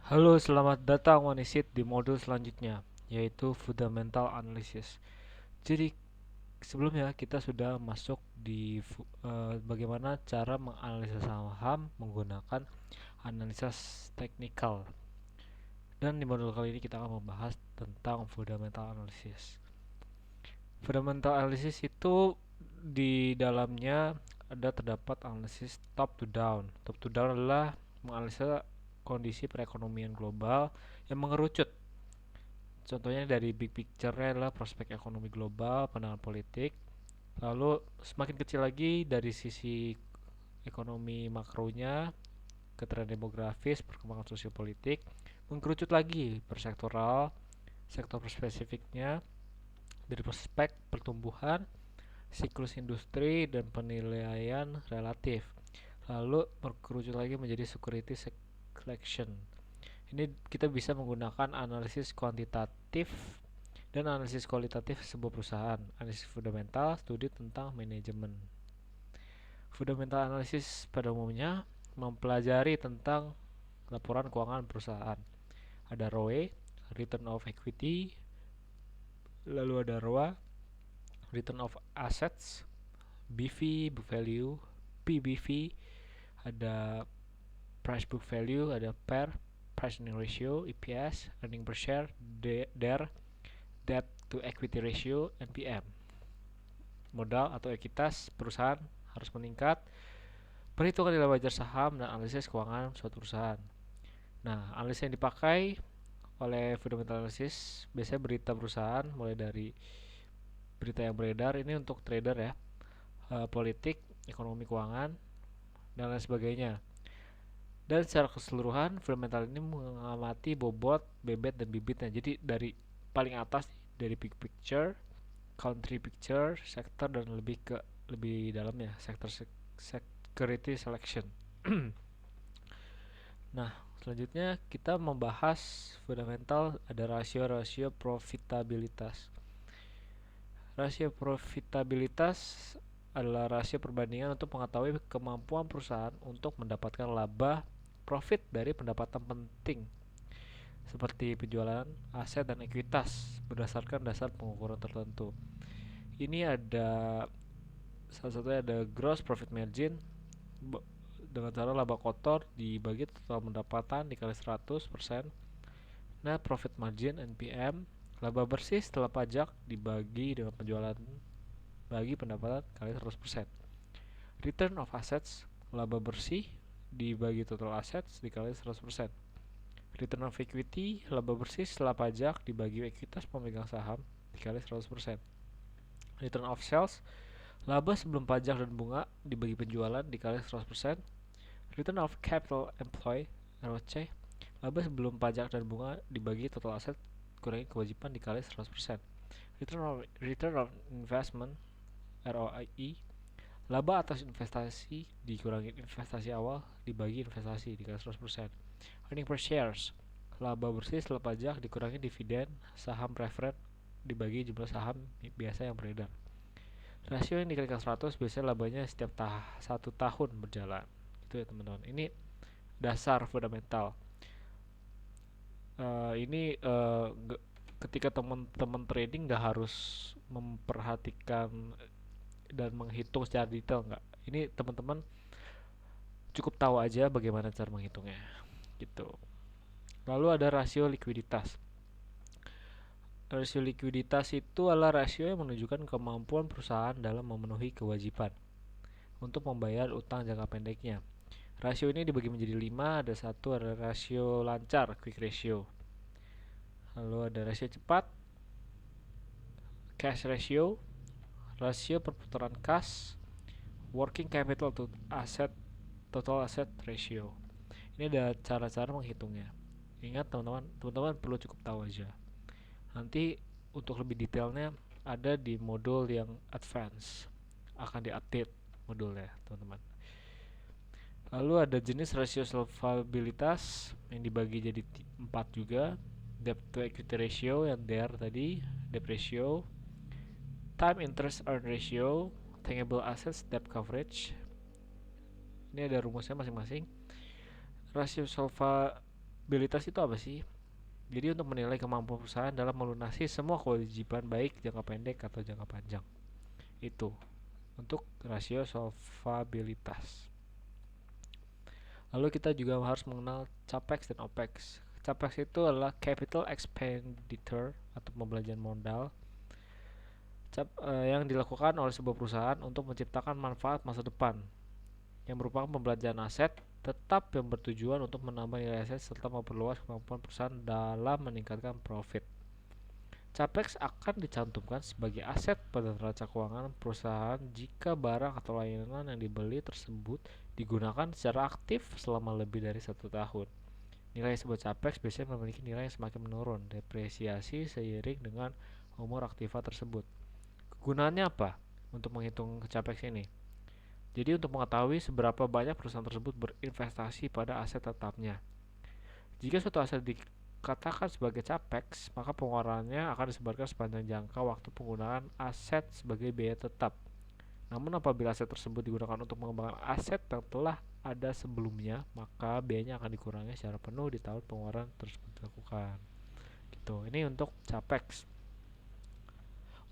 Halo, selamat datang Wanisit di modul selanjutnya, yaitu Fundamental Analysis. Jadi, sebelumnya kita sudah masuk di bagaimana cara menganalisa saham menggunakan analisa teknikal. Dan di modul kali ini kita akan membahas tentang Fundamental Analysis. Fundamental Analysis itu di dalamnya terdapat analisis top to down. Top to down adalah menganalisa kondisi perekonomian global yang mengerucut. Contohnya dari big picture-nya adalah prospek ekonomi global, pandangan politik. Lalu semakin kecil lagi dari sisi ekonomi makronya, keterangan demografis, perkembangan sosiopolitik, mengkerucut lagi per sektoral, sektor spesifiknya dari prospek pertumbuhan, siklus industri, dan penilaian relatif. Lalu berkerucut lagi menjadi security selection. Ini kita bisa menggunakan analisis kuantitatif dan analisis kualitatif sebuah perusahaan. Analisis fundamental, studi tentang manajemen. Fundamental analysis pada umumnya mempelajari tentang laporan keuangan perusahaan. Ada ROE, Return of Equity, lalu ada ROA, Return of Assets, BV, Book Value, PBV, ada Price Book Value, ada PER, Price Earning Ratio, EPS, Earning Per Share, DER, Debt to Equity Ratio, NPM. Modal atau ekuitas perusahaan harus meningkat, perhitungan nilai wajar saham, dan analisis keuangan suatu perusahaan. Nah, analisis yang dipakai oleh fundamental analysis biasanya berita perusahaan, mulai dari berita yang beredar ini untuk trader ya, politik, ekonomi keuangan, dan lain sebagainya. Dan secara keseluruhan, fundamental ini mengamati bobot, bebet, dan bibitnya. Jadi dari paling atas, dari big picture, country picture, sektor, dan lebih dalamnya, sektor security selection. Nah, selanjutnya kita membahas fundamental, ada rasio-rasio profitabilitas. Rasio profitabilitas adalah rasio perbandingan untuk mengetahui kemampuan perusahaan untuk mendapatkan laba profit dari pendapatan penting seperti penjualan aset dan ekuitas berdasarkan dasar pengukuran tertentu. Ini ada salah satunya ada gross profit margin dengan cara laba kotor dibagi total pendapatan dikali 100%. Net profit margin NPM, laba bersih setelah pajak dibagi dengan penjualan bagi pendapatan kali 100%. Return of assets, laba bersih dibagi total assets dikali 100%. Return of equity, laba bersih setelah pajak dibagi ekuitas pemegang saham dikali 100%. Return of sales, laba sebelum pajak dan bunga dibagi penjualan dikali 100%. Return of capital employed ROC, laba sebelum pajak dan bunga dibagi total aset kurangi kewajiban dikali 100%. Return of investment ROI, laba atas investasi dikurangi investasi awal dibagi investasi dikali 100%. Earning per shares, laba bersih setelah pajak dikurangi dividen saham preferred dibagi jumlah saham biasa yang beredar. Rasio yang dikalikan 100 biasanya labanya setiap 1 tahun berjalan. Itu ya teman-teman. Ini dasar fundamental. Ini ketika teman-teman trading nggak harus memperhatikan dan menghitung secara detail, nggak. Ini teman-teman cukup tahu aja bagaimana cara menghitungnya, gitu. Lalu ada rasio likuiditas. Rasio likuiditas itu adalah rasio yang menunjukkan kemampuan perusahaan dalam memenuhi kewajiban untuk membayar utang jangka pendeknya. Rasio ini dibagi menjadi 5, ada satu ada rasio lancar, quick ratio. Lalu ada rasio cepat, cash ratio, rasio perputaran kas, working capital to asset, total asset ratio. Ini ada cara-cara menghitungnya. Ingat teman-teman perlu cukup tahu aja. Nanti untuk lebih detailnya ada di modul yang advance, akan diupdate modulnya teman-teman. Lalu ada jenis rasio solvabilitas yang dibagi jadi 4 juga. Debt to equity ratio yang DER tadi, debt ratio, time interest earn ratio, tangible assets debt coverage. Ini ada rumusnya masing-masing. Rasio Abilitas itu apa sih? Jadi untuk menilai kemampuan perusahaan dalam melunasi semua kewajiban baik jangka pendek atau jangka panjang. Itu untuk rasio solvabilitas. Lalu kita juga harus mengenal capex dan opex. Capex itu adalah capital expenditure atau pembelanjaan modal yang dilakukan oleh sebuah perusahaan untuk menciptakan manfaat masa depan, yang merupakan pembelanjaan aset tetap yang bertujuan untuk menambah nilai aset serta memperluas kemampuan perusahaan dalam meningkatkan profit. Capex akan dicantumkan sebagai aset pada neraca keuangan perusahaan jika barang atau layanan yang dibeli tersebut digunakan secara aktif selama lebih dari 1 tahun. Nilai sebuah capex biasanya memiliki nilai yang semakin menurun, depresiasi seiring dengan umur aktiva tersebut. Kegunaannya apa untuk menghitung capex ini? Jadi untuk mengetahui seberapa banyak perusahaan tersebut berinvestasi pada aset tetapnya. Jika suatu aset dikatakan sebagai capex, maka pengeluarannya akan disebarkan sepanjang jangka waktu penggunaan aset sebagai biaya tetap. Namun apabila aset tersebut digunakan untuk mengembangkan aset yang telah ada sebelumnya, maka biayanya akan dikurangi secara penuh di tahun pengeluaran tersebut dilakukan. Gitu. Ini untuk capex.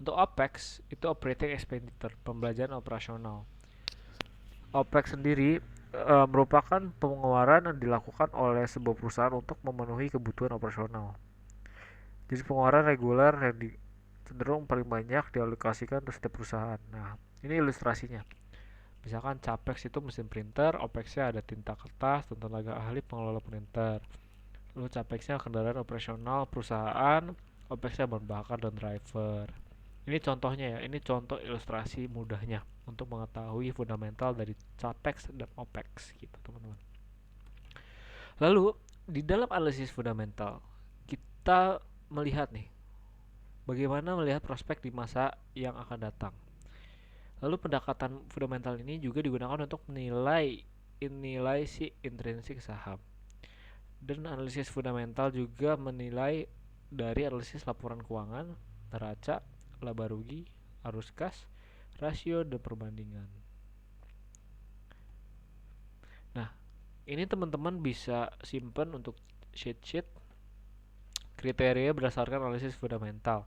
Untuk opex itu operating expenditure, pembelanjaan operasional. OPEX sendiri merupakan pengeluaran yang dilakukan oleh sebuah perusahaan untuk memenuhi kebutuhan operasional. Jadi pengeluaran reguler yang cenderung paling banyak dialokasikan untuk setiap perusahaan. Nah, ini ilustrasinya. Misalkan capex itu mesin printer, OPEX-nya ada tinta kertas dan tenaga ahli pengelola printer. Lalu capex-nya kendaraan operasional perusahaan, OPEX-nya bahan bakar dan driver. Ini contohnya ya, ini contoh ilustrasi mudahnya untuk mengetahui fundamental dari capex dan opex gitu teman-teman. Lalu di dalam analisis fundamental kita melihat nih bagaimana melihat prospek di masa yang akan datang. Lalu pendekatan fundamental ini juga digunakan untuk menilai nilai si intrinsik saham. Dan analisis fundamental juga menilai dari analisis laporan keuangan, neraca, laba rugi, arus kas, rasio, dan perbandingan. Nah, ini teman-teman bisa simpan untuk sheet kriteria berdasarkan analisis fundamental.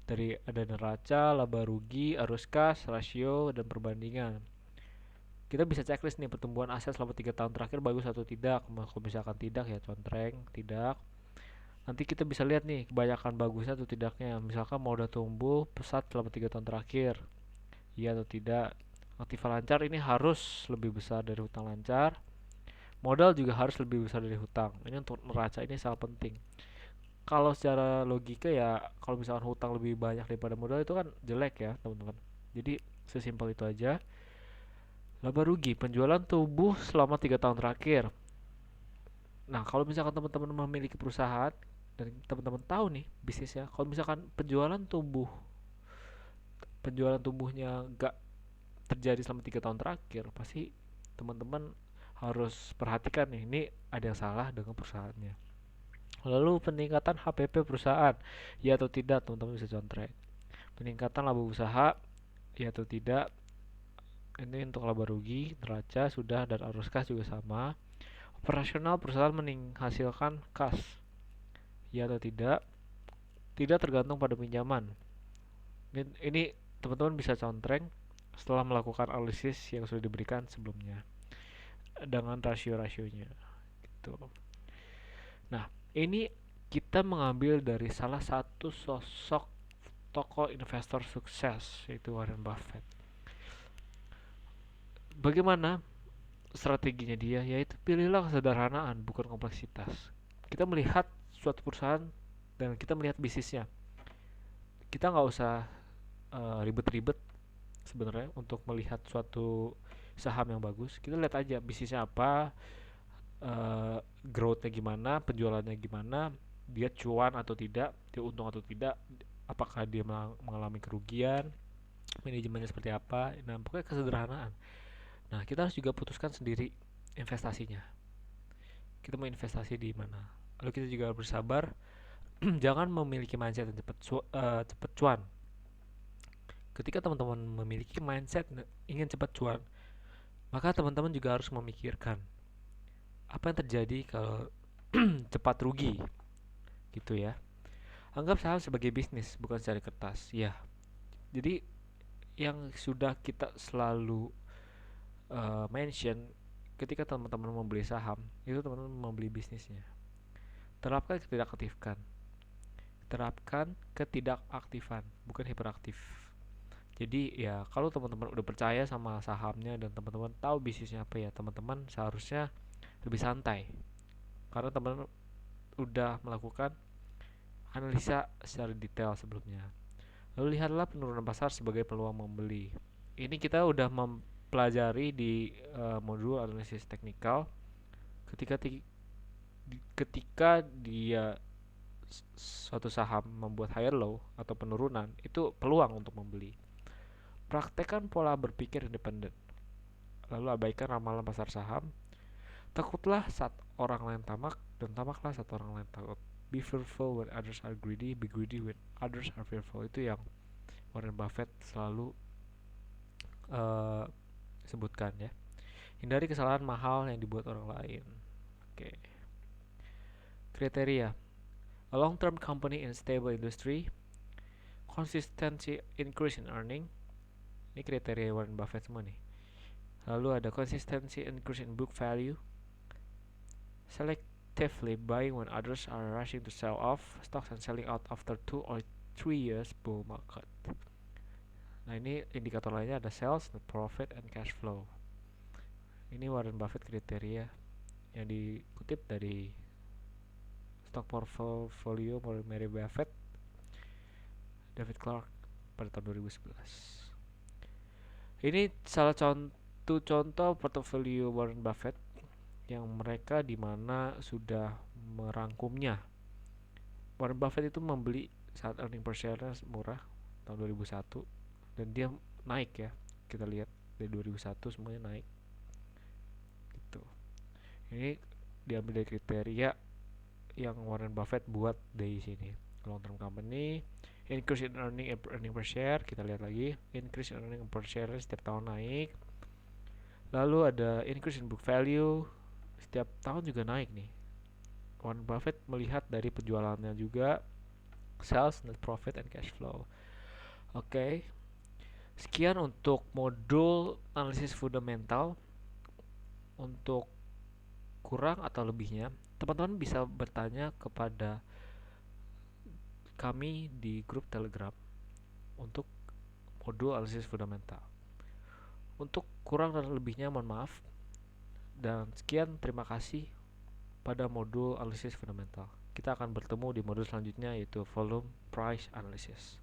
Dari ada neraca, laba rugi, arus kas, rasio, dan perbandingan. Kita bisa checklist nih pertumbuhan aset selama 3 tahun terakhir bagus atau tidak. Kalau misalkan tidak ya contreng, tidak. Nanti kita bisa lihat nih kebanyakan bagusnya atau tidaknya. Misalkan mau udah tumbuh pesat selama 3 tahun terakhir, iya atau tidak. Aktiva lancar ini harus lebih besar dari hutang lancar. Modal juga harus lebih besar dari hutang. Ini untuk neraca ini sangat penting. Kalau secara logika ya, kalau misalkan hutang lebih banyak daripada modal itu kan jelek ya teman-teman. Jadi sesimpel itu aja. Laba rugi, penjualan tumbuh selama 3 tahun terakhir. Nah, kalau misalkan teman-teman memiliki perusahaan dan teman-teman tahu nih bisnisnya, kalau misalkan penjualan tumbuhnya gak terjadi selama 3 tahun terakhir, pasti teman-teman harus perhatikan nih, ini ada yang salah dengan perusahaannya. Lalu peningkatan HPP perusahaan, ya atau tidak, teman-teman bisa contrek. Peningkatan laba usaha, ya atau tidak. Ini untuk laba rugi, neraca sudah, dan arus kas juga sama. Operasional perusahaan menghasilkan kas, ya atau tidak. Tidak tergantung pada pinjaman. Ini teman-teman bisa contreng setelah melakukan analisis yang sudah diberikan sebelumnya dengan rasio-rasionya gitu. Nah, ini kita mengambil dari salah satu sosok tokoh investor sukses, yaitu Warren Buffett. Bagaimana strateginya dia? Yaitu pilihlah kesederhanaan, bukan kompleksitas. Kita melihat suatu perusahaan dan kita melihat bisnisnya. Kita nggak usah ribet-ribet sebenarnya untuk melihat suatu saham yang bagus. Kita lihat aja bisnisnya apa, growth-nya gimana, penjualannya gimana, dia cuan atau tidak, dia untung atau tidak, apakah dia mengalami kerugian, manajemennya seperti apa. Nah, pokoknya kesederhanaan. Nah, kita harus juga putuskan sendiri investasinya. Kita mau investasi di mana. Lalu kita juga harus bersabar. Jangan memiliki mindset yang cepat cuan. Ketika teman-teman memiliki mindset ingin cepat cuan, maka teman-teman juga harus memikirkan apa yang terjadi kalau cepat rugi gitu ya. Anggap saham sebagai bisnis, bukan cari kertas. Ya, jadi yang sudah kita selalu mention ketika teman-teman membeli saham, itu teman-teman membeli bisnisnya. Terapkan ketidakaktifkan. Terapkan ketidakaktifan, bukan hiperaktif. Jadi ya kalau teman-teman udah percaya sama sahamnya dan teman-teman tahu bisnisnya apa, ya teman-teman seharusnya lebih santai karena teman-teman udah melakukan analisa secara detail sebelumnya. Lalu lihatlah penurunan pasar sebagai peluang membeli. Ini kita udah mempelajari di modul analisis teknikal ketika ketika dia suatu saham membuat higher low atau penurunan, itu peluang untuk membeli. Praktekkan pola berpikir independen. Lalu abaikan ramalan pasar saham. Takutlah saat orang lain tamak, dan tamaklah saat orang lain takut. Be fearful when others are greedy, be greedy when others are fearful. Itu yang Warren Buffett selalu uh, sebutkan ya. Hindari kesalahan mahal yang dibuat orang lain. Oke. Kriteria: a long-term company in stable industry, consistency increase in earning. Ini kriteria Warren Buffett semua nih. Lalu ada consistency increase in book value, selectively buying when others are rushing to sell off stocks and selling out after 2 or 3 years bull market. Nah, ini indikator lainnya ada sales, net profit, and cash flow. Ini Warren Buffett kriteria yang dikutip dari Stock Portfolio Mary Buffett, David Clark pada tahun 2011. Ini salah satu contoh portofolio Warren Buffett yang mereka dimana sudah merangkumnya. Warren Buffett itu membeli saat earning per share-nya murah tahun 2001 dan dia naik ya. Kita lihat dari 2001 semuanya naik. Gitu. Ini diambil dari kriteria yang Warren Buffett buat dari sini. Long term company, increase in earning per share, kita lihat lagi, increase in earning per share setiap tahun naik. Lalu ada increase in book value, setiap tahun juga naik nih. Warren Buffett melihat dari penjualannya juga, sales, net profit, and cash flow. Oke. Sekian untuk modul analisis fundamental. Untuk kurang atau lebihnya, teman-teman bisa bertanya kepada kami di grup Telegram untuk modul analisis fundamental. Untuk kurang dan lebihnya mohon maaf. Dan sekian, terima kasih pada modul analisis fundamental. Kita akan bertemu di modul selanjutnya, yaitu volume price analysis.